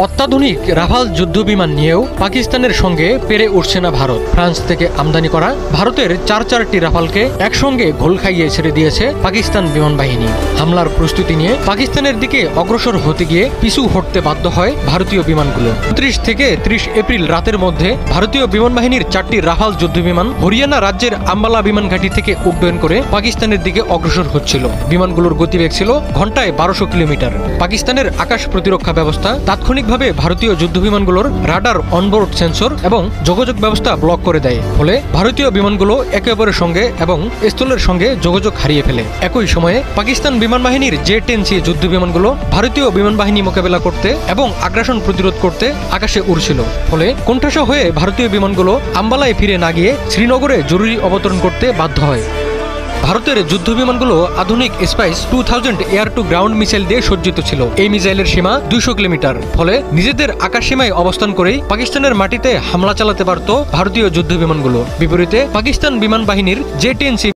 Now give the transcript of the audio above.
অত্যাধুনিক রাফাল যুদ্ধবিমান নিয়েও পাকিস্তানের সঙ্গে পেরে উঠছে না ভারত। ফ্রান্স থেকে আমদানি করা ভারতের চারটি রাফালকে একসঙ্গে ঘোল খাইয়ে ছেড়ে দিয়েছে পাকিস্তান বিমান বাহিনী। হামলার প্রস্তুতি নিয়ে পাকিস্তানের দিকে অগ্রসর হতে গিয়ে পিছু হটতে বাধ্য হয় ভারতীয় বিমানগুলো। 29 থেকে 30 এপ্রিল রাতের মধ্যে ভারতীয় বিমান বাহিনীর 4টি রাফাল যুদ্ধবিমান হরিয়ানা রাজ্যের আম্বালা বিমান ঘাঁটি থেকে উড্ডয়ন করে পাকিস্তানের দিকে অগ্রসর হচ্ছিল। বিমানগুলোর গতিবেগ ছিল ঘন্টায় 1200 কিলোমিটার। পাকিস্তানের আকাশ প্রতিরক্ষা ব্যবস্থা তাৎক্ষণিকভাবে ভারতীয় যুদ্ধবিমানগুলোর রাডার, অনবোর্ড সেন্সর এবং যোগাযোগ ব্যবস্থা ব্লক করে দেয়। ফলে ভারতীয় বিমানগুলো একে অপরের সঙ্গে এবং স্থলের সঙ্গে যোগাযোগ হারিয়ে ফেলে। একই সময়ে পাকিস্তান বিমান বাহিনীর J-10C যুদ্ধবিমানগুলো ভারতীয় বিমান বাহিনী মোকাবেলা করতে এবং আগ্রাসন প্রতিরোধ করতে আকাশে উড়ছিল। ফলে কোণঠাসা হয়ে ভারতীয় বিমানগুলো আম্বালায় ফিরে না গিয়ে শ্রীনগরে জরুরি অবতরণ করতে বাধ্য হয়। ভারতের যুদ্ধবিমানগুলো আধুনিক Spice 2000 air to ground missile দিয়ে সজ্জিত ছিল। এই মিসাইলের সীমা 200 কিলোমিটার। ফলে নিজেদের আকাশ সীমায় অবস্থান করেই পাকিস্তানের মাটিতে হামলা চালাতে পারত ভারতীয় যুদ্ধবিমানগুলো। বিপরীতে পাকিস্তান বিমান বাহিনীর J-10C